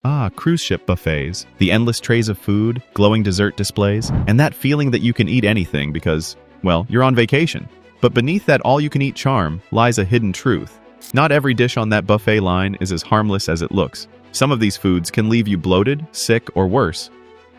Ah, cruise ship buffets, the endless trays of food, glowing dessert displays, and that feeling that you can eat anything because, well, you're on vacation. But beneath that all-you-can-eat charm lies a hidden truth. Not every dish on that buffet line is as harmless as it looks. Some of these foods can leave you bloated, sick, or worse,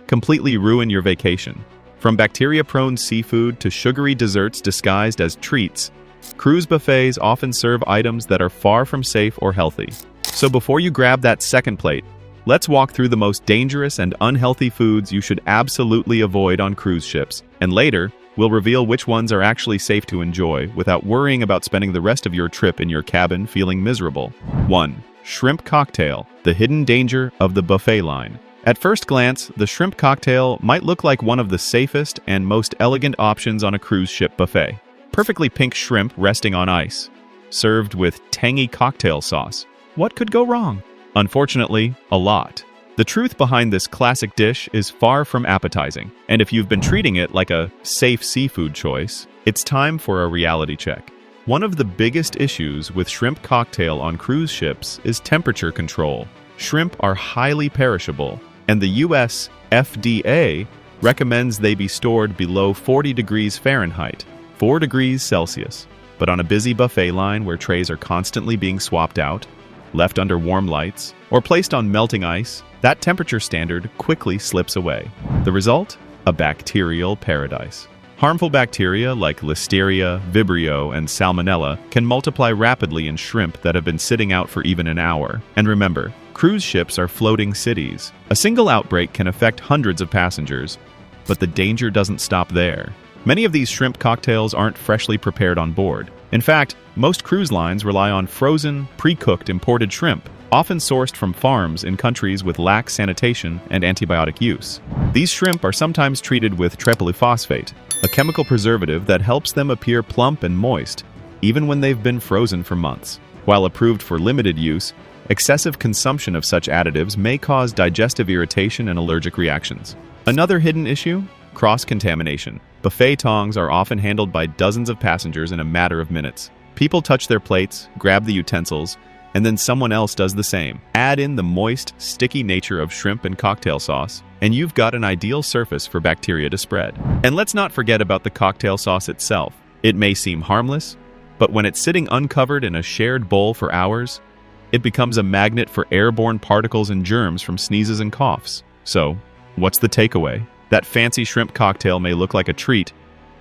completely ruin your vacation. From bacteria-prone seafood to sugary desserts disguised as treats, cruise buffets often serve items that are far from safe or healthy. So before you grab that second plate, let's walk through the most dangerous and unhealthy foods you should absolutely avoid on cruise ships, and later, we'll reveal which ones are actually safe to enjoy without worrying about spending the rest of your trip in your cabin feeling miserable. 1. Shrimp cocktail, the hidden danger of the buffet line. At first glance, the shrimp cocktail might look like one of the safest and most elegant options on a cruise ship buffet. Perfectly pink shrimp resting on ice, served with tangy cocktail sauce. What could go wrong? Unfortunately, a lot. The truth behind this classic dish is far from appetizing, and if you've been treating it like a safe seafood choice, it's time for a reality check. One of the biggest issues with shrimp cocktail on cruise ships is temperature control. Shrimp are highly perishable, and the US FDA recommends they be stored below 40 degrees Fahrenheit, 4 degrees Celsius. But on a busy buffet line where trays are constantly being swapped out, left under warm lights, or placed on melting ice, that temperature standard quickly slips away. The result? A bacterial paradise. Harmful bacteria like Listeria, Vibrio, and Salmonella can multiply rapidly in shrimp that have been sitting out for even an hour. And remember, cruise ships are floating cities. A single outbreak can affect hundreds of passengers, but the danger doesn't stop there. Many of these shrimp cocktails aren't freshly prepared on board. In fact, most cruise lines rely on frozen, pre-cooked imported shrimp, often sourced from farms in countries with lax sanitation and antibiotic use. These shrimp are sometimes treated with trepolyphosphate, a chemical preservative that helps them appear plump and moist, even when they've been frozen for months. While approved for limited use, excessive consumption of such additives may cause digestive irritation and allergic reactions. Another hidden issue? Cross-contamination. Buffet tongs are often handled by dozens of passengers in a matter of minutes. People touch their plates, grab the utensils, and then someone else does the same. Add in the moist, sticky nature of shrimp and cocktail sauce, and you've got an ideal surface for bacteria to spread. And let's not forget about the cocktail sauce itself. It may seem harmless, but when it's sitting uncovered in a shared bowl for hours, it becomes a magnet for airborne particles and germs from sneezes and coughs. So, what's the takeaway? That fancy shrimp cocktail may look like a treat,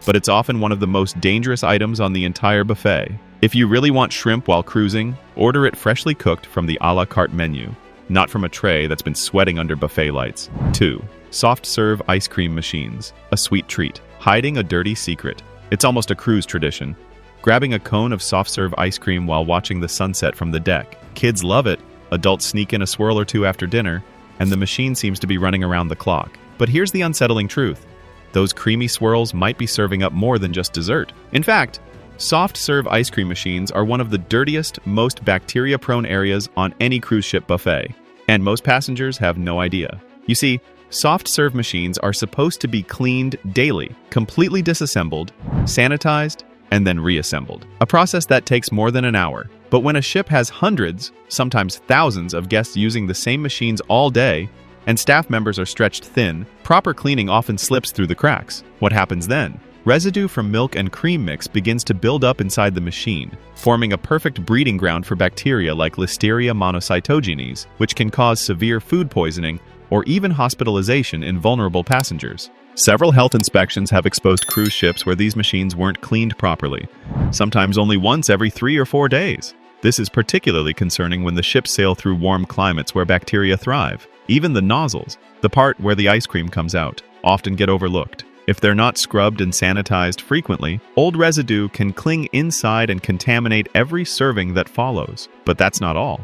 but it's often one of the most dangerous items on the entire buffet. If you really want shrimp while cruising, order it freshly cooked from the a la carte menu, not from a tray that's been sweating under buffet lights. 2. Soft serve ice cream machines, a sweet treat. Hiding a dirty secret. It's almost a cruise tradition. Grabbing a cone of soft serve ice cream while watching the sunset from the deck. Kids love it, adults sneak in a swirl or two after dinner, and the machine seems to be running around the clock. But here's the unsettling truth. Those creamy swirls might be serving up more than just dessert. In fact, soft-serve ice cream machines are one of the dirtiest, most bacteria-prone areas on any cruise ship buffet, and most passengers have no idea. You see, soft-serve machines are supposed to be cleaned daily, completely disassembled, sanitized, and then reassembled. A process that takes more than an hour. But when a ship has hundreds, sometimes thousands of guests using the same machines all day, and staff members are stretched thin, proper cleaning often slips through the cracks. What happens then? Residue from milk and cream mix begins to build up inside the machine, forming a perfect breeding ground for bacteria like Listeria monocytogenes, which can cause severe food poisoning or even hospitalization in vulnerable passengers. Several health inspections have exposed cruise ships where these machines weren't cleaned properly, sometimes only once every 3 or 4 days. This is particularly concerning when the ships sail through warm climates where bacteria thrive. Even the nozzles, the part where the ice cream comes out, often get overlooked. If they're not scrubbed and sanitized frequently, old residue can cling inside and contaminate every serving that follows. But that's not all.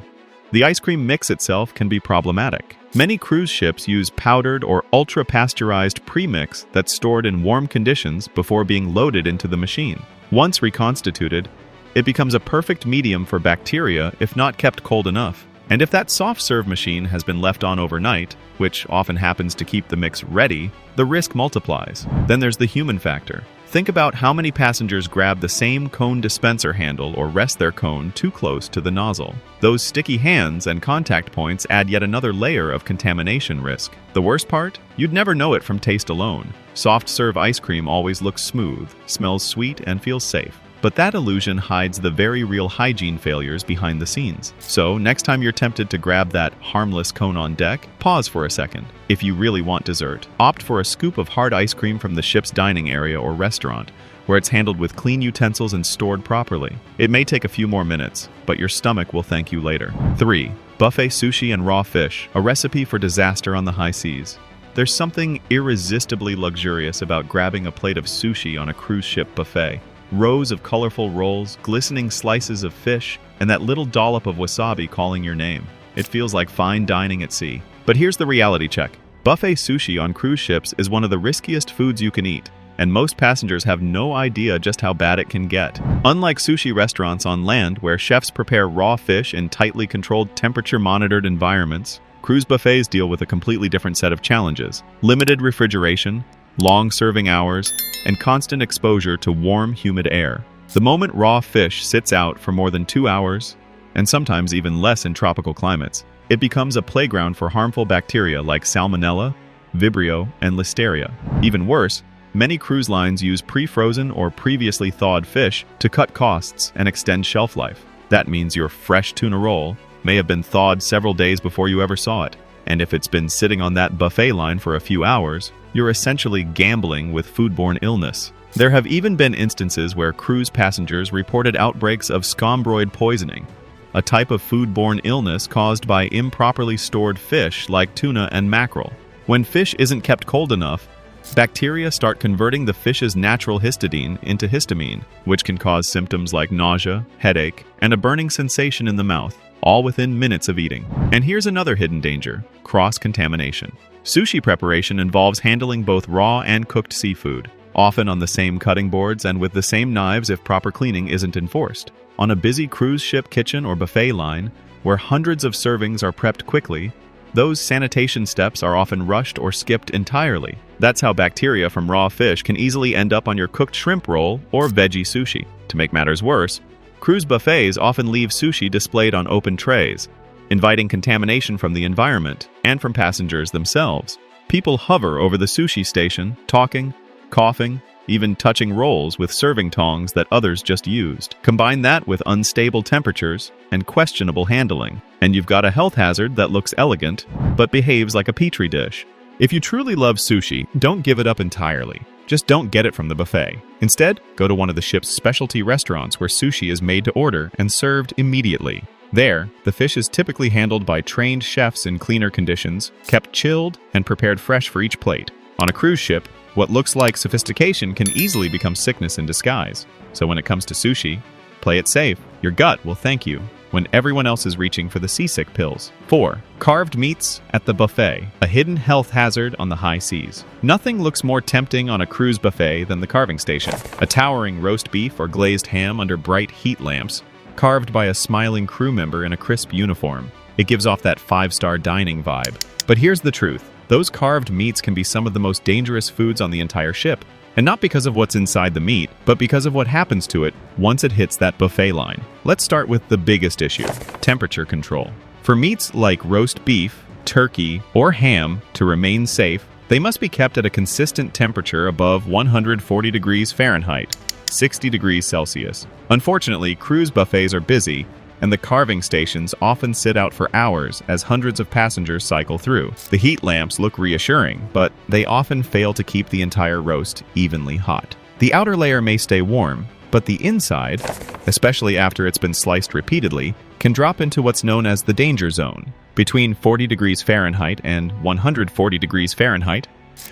The ice cream mix itself can be problematic. Many cruise ships use powdered or ultra-pasteurized premix that's stored in warm conditions before being loaded into the machine. Once reconstituted, it becomes a perfect medium for bacteria if not kept cold enough. And if that soft serve machine has been left on overnight, which often happens to keep the mix ready, the risk multiplies. Then there's the human factor. Think about how many passengers grab the same cone dispenser handle or rest their cone too close to the nozzle. Those sticky hands and contact points add yet another layer of contamination risk. The worst part? You'd never know it from taste alone. Soft serve ice cream always looks smooth, smells sweet, and feels safe. But that illusion hides the very real hygiene failures behind the scenes. So, next time you're tempted to grab that harmless cone on deck, pause for a second. If you really want dessert, opt for a scoop of hard ice cream from the ship's dining area or restaurant, where it's handled with clean utensils and stored properly. It may take a few more minutes, but your stomach will thank you later. 3. Buffet sushi and raw fish, a recipe for disaster on the high seas. There's something irresistibly luxurious about grabbing a plate of sushi on a cruise ship buffet. Rows of colorful rolls, glistening slices of fish, and that little dollop of wasabi calling your name. It feels like fine dining at sea. But here's the reality check. Buffet sushi on cruise ships is one of the riskiest foods you can eat, and most passengers have no idea just how bad it can get. Unlike sushi restaurants on land where chefs prepare raw fish in tightly controlled temperature-monitored environments, cruise buffets deal with a completely different set of challenges. Limited refrigeration, long serving hours, and constant exposure to warm, humid air. The moment raw fish sits out for more than 2 hours, and sometimes even less in tropical climates, it becomes a playground for harmful bacteria like Salmonella, Vibrio, and Listeria. Even worse, many cruise lines use pre-frozen or previously thawed fish to cut costs and extend shelf life. That means your fresh tuna roll may have been thawed several days before you ever saw it. And if it's been sitting on that buffet line for a few hours, you're essentially gambling with foodborne illness. There have even been instances where cruise passengers reported outbreaks of scombroid poisoning, a type of foodborne illness caused by improperly stored fish like tuna and mackerel. When fish isn't kept cold enough, bacteria start converting the fish's natural histidine into histamine, which can cause symptoms like nausea, headache, and a burning sensation in the mouth, all within minutes of eating. And here's another hidden danger: cross-contamination. Sushi preparation involves handling both raw and cooked seafood, often on the same cutting boards and with the same knives if proper cleaning isn't enforced. On a busy cruise ship kitchen or buffet line, where hundreds of servings are prepped quickly, those sanitation steps are often rushed or skipped entirely. That's how bacteria from raw fish can easily end up on your cooked shrimp roll or veggie sushi. To make matters worse, cruise buffets often leave sushi displayed on open trays, inviting contamination from the environment and from passengers themselves. People hover over the sushi station, talking, coughing, even touching rolls with serving tongs that others just used. Combine that with unstable temperatures and questionable handling, and you've got a health hazard that looks elegant but behaves like a petri dish. If you truly love sushi, don't give it up entirely. Just don't get it from the buffet. Instead, go to one of the ship's specialty restaurants where sushi is made to order and served immediately. There, the fish is typically handled by trained chefs in cleaner conditions, kept chilled, and prepared fresh for each plate. On a cruise ship, what looks like sophistication can easily become sickness in disguise. So when it comes to sushi, play it safe. Your gut will thank you when everyone else is reaching for the seasick pills. 4. Carved meats at the buffet, a hidden health hazard on the high seas. Nothing looks more tempting on a cruise buffet than the carving station. A towering roast beef or glazed ham under bright heat lamps, carved by a smiling crew member in a crisp uniform. It gives off that 5-star dining vibe. But here's the truth. Those carved meats can be some of the most dangerous foods on the entire ship. And not because of what's inside the meat, but because of what happens to it once it hits that buffet line. Let's start with the biggest issue: temperature control. For meats like roast beef, turkey, or ham to remain safe, they must be kept at a consistent temperature above 140 degrees Fahrenheit, 60 degrees Celsius. Unfortunately, cruise buffets are busy, and the carving stations often sit out for hours as hundreds of passengers cycle through. The heat lamps look reassuring, but they often fail to keep the entire roast evenly hot. The outer layer may stay warm, but the inside, especially after it's been sliced repeatedly, can drop into what's known as the danger zone, between 40 degrees Fahrenheit and 140 degrees Fahrenheit,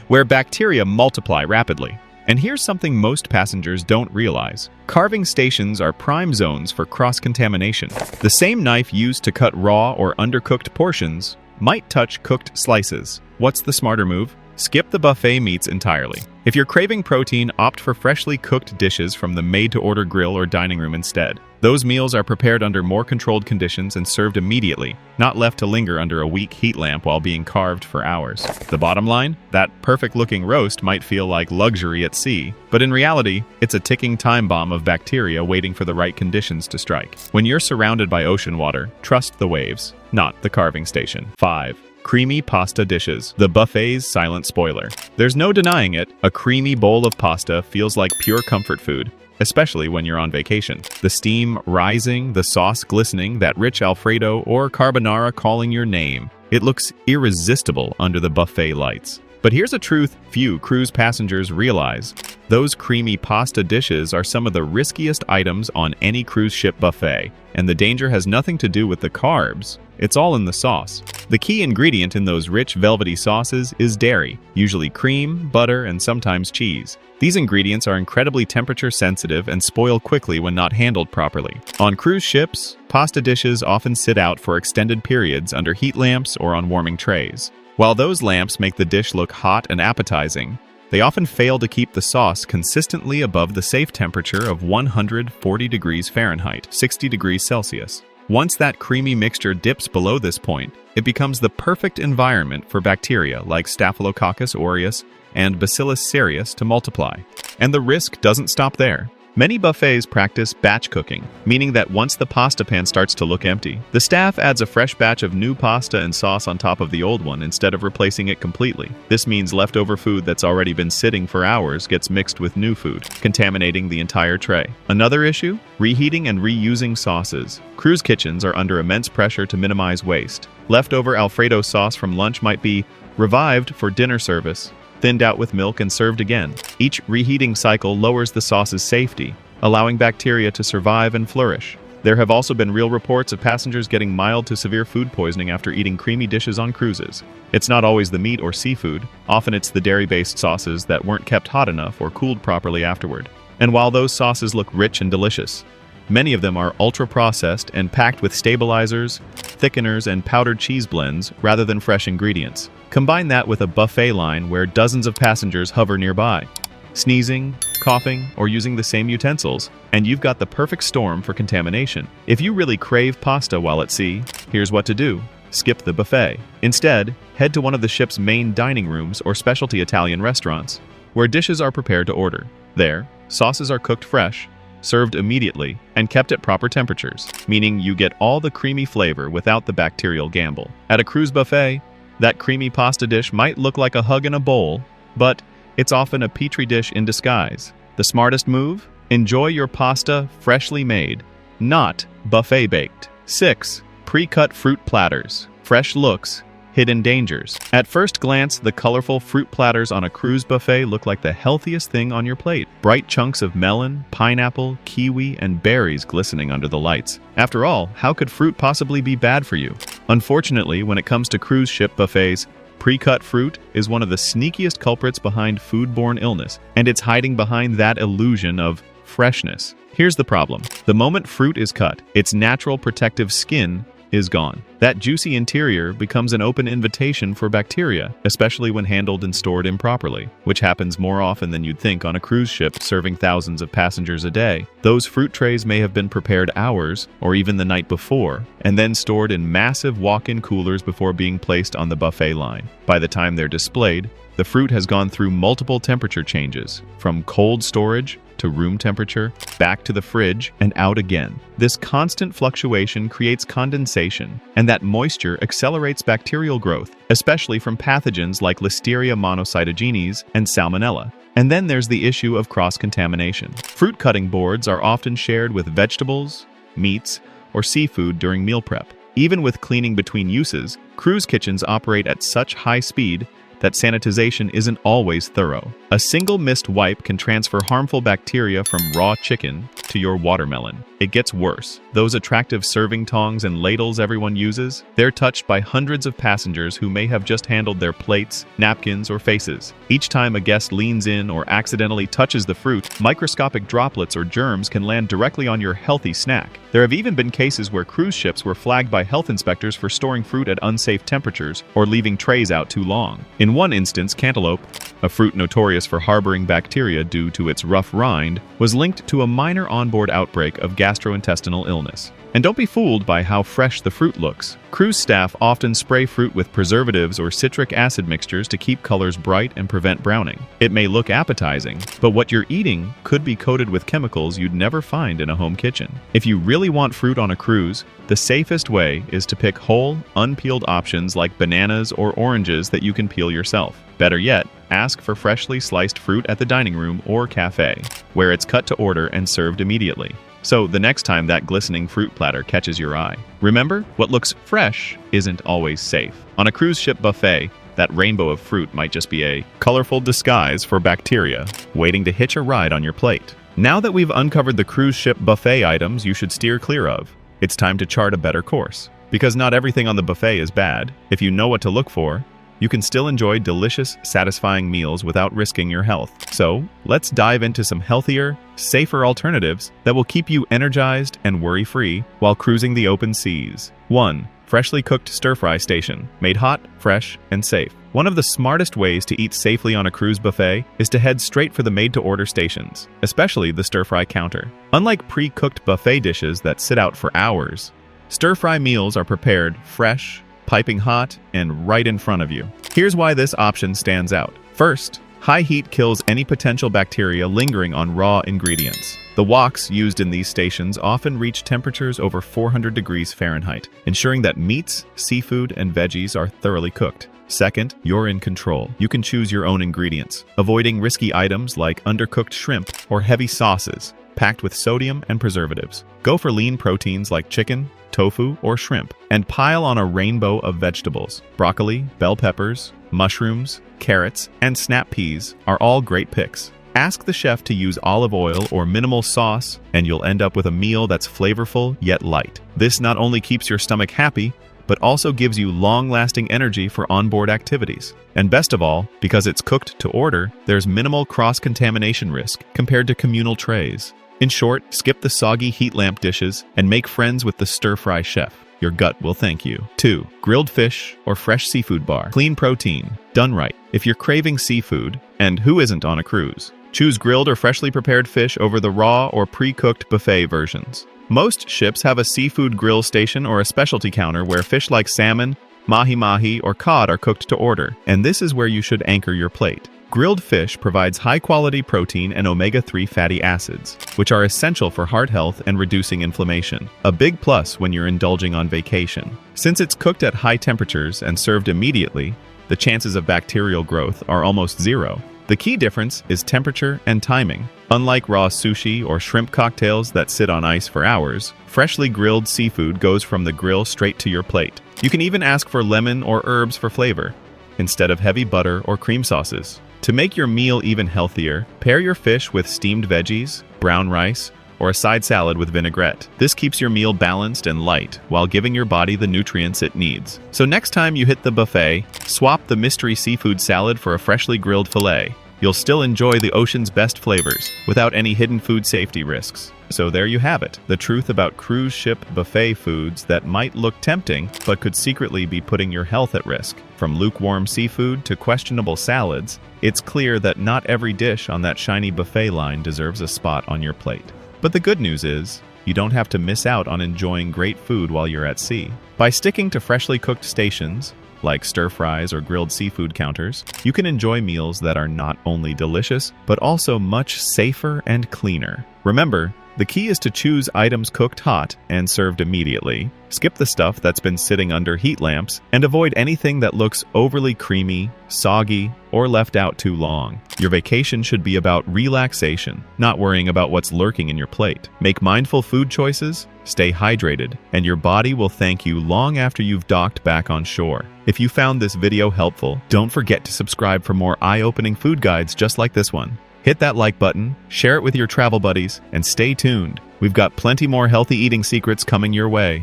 where bacteria multiply rapidly. And here's something most passengers don't realize. Carving stations are prime zones for cross-contamination. The same knife used to cut raw or undercooked portions might touch cooked slices. What's the smarter move? Skip the buffet meats entirely. If you're craving protein, opt for freshly cooked dishes from the made-to-order grill or dining room instead. Those meals are prepared under more controlled conditions and served immediately, not left to linger under a weak heat lamp while being carved for hours. The bottom line? That perfect-looking roast might feel like luxury at sea, but in reality, it's a ticking time bomb of bacteria waiting for the right conditions to strike. When you're surrounded by ocean water, trust the waves, not the carving station. 5. Creamy pasta dishes, the buffet's silent spoiler. There's no denying it, a creamy bowl of pasta feels like pure comfort food, especially when you're on vacation. The steam rising, the sauce glistening, that rich Alfredo or carbonara calling your name. It looks irresistible under the buffet lights. But here's a truth few cruise passengers realize. Those creamy pasta dishes are some of the riskiest items on any cruise ship buffet, and the danger has nothing to do with the carbs. It's all in the sauce. The key ingredient in those rich, velvety sauces is dairy, usually cream, butter, and sometimes cheese. These ingredients are incredibly temperature sensitive and spoil quickly when not handled properly. On cruise ships, pasta dishes often sit out for extended periods under heat lamps or on warming trays. While those lamps make the dish look hot and appetizing, they often fail to keep the sauce consistently above the safe temperature of 140 degrees Fahrenheit, 60 degrees Celsius. Once that creamy mixture dips below this point, it becomes the perfect environment for bacteria like Staphylococcus aureus and Bacillus cereus to multiply. And the risk doesn't stop there. Many buffets practice batch cooking, meaning that once the pasta pan starts to look empty, the staff adds a fresh batch of new pasta and sauce on top of the old one instead of replacing it completely. This means leftover food that's already been sitting for hours gets mixed with new food, contaminating the entire tray. Another issue? Reheating and reusing sauces. Cruise kitchens are under immense pressure to minimize waste. Leftover Alfredo sauce from lunch might be revived for dinner service, thinned out with milk and served again. Each reheating cycle lowers the sauce's safety, allowing bacteria to survive and flourish. There have also been real reports of passengers getting mild to severe food poisoning after eating creamy dishes on cruises. It's not always the meat or seafood, often it's the dairy-based sauces that weren't kept hot enough or cooled properly afterward. And while those sauces look rich and delicious, many of them are ultra-processed and packed with stabilizers, thickeners, and powdered cheese blends rather than fresh ingredients. Combine that with a buffet line where dozens of passengers hover nearby, sneezing, coughing, or using the same utensils, and you've got the perfect storm for contamination. If you really crave pasta while at sea, here's what to do. Skip the buffet. Instead, head to one of the ship's main dining rooms or specialty Italian restaurants, where dishes are prepared to order. There, sauces are cooked fresh, served immediately, and kept at proper temperatures, meaning you get all the creamy flavor without the bacterial gamble. At a cruise buffet, that creamy pasta dish might look like a hug in a bowl, but it's often a petri dish in disguise. The smartest move? Enjoy your pasta freshly made, not buffet baked. 6. Pre-cut fruit platters. Fresh looks, hidden dangers. At first glance, the colorful fruit platters on a cruise buffet look like the healthiest thing on your plate. Bright chunks of melon, pineapple, kiwi, and berries glistening under the lights. After all, how could fruit possibly be bad for you? Unfortunately, when it comes to cruise ship buffets, pre-cut fruit is one of the sneakiest culprits behind foodborne illness, and it's hiding behind that illusion of freshness. Here's the problem. The moment fruit is cut, its natural protective skin is gone. That juicy interior becomes an open invitation for bacteria, especially when handled and stored improperly, which happens more often than you'd think on a cruise ship serving thousands of passengers a day. Those fruit trays may have been prepared hours or even the night before, and then stored in massive walk-in coolers before being placed on the buffet line. By the time they're displayed, the fruit has gone through multiple temperature changes, from cold storage to room temperature, back to the fridge, and out again. This constant fluctuation creates condensation, and that moisture accelerates bacterial growth, especially from pathogens like Listeria monocytogenes and Salmonella. And then there's the issue of cross-contamination. Fruit cutting boards are often shared with vegetables, meats, or seafood during meal prep. Even with cleaning between uses, cruise kitchens operate at such high speed that sanitization isn't always thorough. A single missed wipe can transfer harmful bacteria from raw chicken to your watermelon. It gets worse. Those attractive serving tongs and ladles everyone uses, they're touched by hundreds of passengers who may have just handled their plates, napkins, or faces. Each time a guest leans in or accidentally touches the fruit, microscopic droplets or germs can land directly on your healthy snack. There have even been cases where cruise ships were flagged by health inspectors for storing fruit at unsafe temperatures or leaving trays out too long. In In one instance, cantaloupe, a fruit notorious for harboring bacteria due to its rough rind, was linked to a minor onboard outbreak of gastrointestinal illness. And don't be fooled by how fresh the fruit looks. Cruise staff often spray fruit with preservatives or citric acid mixtures to keep colors bright and prevent browning. It may look appetizing, but what you're eating could be coated with chemicals you'd never find in a home kitchen. If you really want fruit on a cruise, the safest way is to pick whole, unpeeled options like bananas or oranges that you can peel yourself. Better yet, ask for freshly sliced fruit at the dining room or cafe, where it's cut to order and served immediately. So the next time that glistening fruit platter catches your eye, remember, what looks fresh isn't always safe. On a cruise ship buffet, that rainbow of fruit might just be a colorful disguise for bacteria waiting to hitch a ride on your plate. Now that we've uncovered the cruise ship buffet items you should steer clear of, it's time to chart a better course. Because not everything on the buffet is bad. If you know what to look for, you can still enjoy delicious, satisfying meals without risking your health. So, let's dive into some healthier, safer alternatives that will keep you energized and worry-free while cruising the open seas. 1. Freshly cooked stir-fry station. Made hot, fresh, and safe. One of the smartest ways to eat safely on a cruise buffet is to head straight for the made-to-order stations, especially the stir-fry counter. Unlike pre-cooked buffet dishes that sit out for hours, stir-fry meals are prepared fresh, piping hot, and right in front of you. Here's why this option stands out. First, high heat kills any potential bacteria lingering on raw ingredients. The woks used in these stations often reach temperatures over 400 degrees Fahrenheit, ensuring that meats, seafood, and veggies are thoroughly cooked. Second, you're in control. You can choose your own ingredients, avoiding risky items like undercooked shrimp or heavy sauces packed with sodium and preservatives. Go for lean proteins like chicken, tofu, or shrimp, and pile on a rainbow of vegetables. Broccoli, bell peppers, mushrooms, carrots, and snap peas are all great picks. Ask the chef to use olive oil or minimal sauce, and you'll end up with a meal that's flavorful yet light. This not only keeps your stomach happy, but also gives you long-lasting energy for onboard activities. And best of all, because it's cooked to order, there's minimal cross-contamination risk compared to communal trays. In short, skip the soggy heat lamp dishes and make friends with the stir-fry chef. Your gut will thank you. 2. Grilled fish or fresh seafood bar. Clean protein, done right. If you're craving seafood, and who isn't on a cruise, choose grilled or freshly prepared fish over the raw or pre-cooked buffet versions. Most ships have a seafood grill station or a specialty counter where fish like salmon, mahi-mahi, or cod are cooked to order, and this is where you should anchor your plate. Grilled fish provides high-quality protein and omega-3 fatty acids, which are essential for heart health and reducing inflammation. A big plus when you're indulging on vacation. Since it's cooked at high temperatures and served immediately, the chances of bacterial growth are almost zero. The key difference is temperature and timing. Unlike raw sushi or shrimp cocktails that sit on ice for hours, freshly grilled seafood goes from the grill straight to your plate. You can even ask for lemon or herbs for flavor, instead of heavy butter or cream sauces. To make your meal even healthier, pair your fish with steamed veggies, brown rice, or a side salad with vinaigrette. This keeps your meal balanced and light while giving your body the nutrients it needs. So next time you hit the buffet, swap the mystery seafood salad for a freshly grilled fillet. You'll still enjoy the ocean's best flavors without any hidden food safety risks. So there you have it, the truth about cruise ship buffet foods that might look tempting but could secretly be putting your health at risk. From lukewarm seafood to questionable salads, it's clear that not every dish on that shiny buffet line deserves a spot on your plate. But the good news is, you don't have to miss out on enjoying great food while you're at sea. By sticking to freshly cooked stations, like stir-fries or grilled seafood counters, you can enjoy meals that are not only delicious, but also much safer and cleaner. Remember, the key is to choose items cooked hot and served immediately. Skip the stuff that's been sitting under heat lamps, and avoid anything that looks overly creamy, soggy, or left out too long. Your vacation should be about relaxation, not worrying about what's lurking in your plate. Make mindful food choices, stay hydrated, and your body will thank you long after you've docked back on shore. If you found this video helpful, don't forget to subscribe for more eye-opening food guides just like this one. Hit that like button, share it with your travel buddies, and stay tuned. We've got plenty more healthy eating secrets coming your way.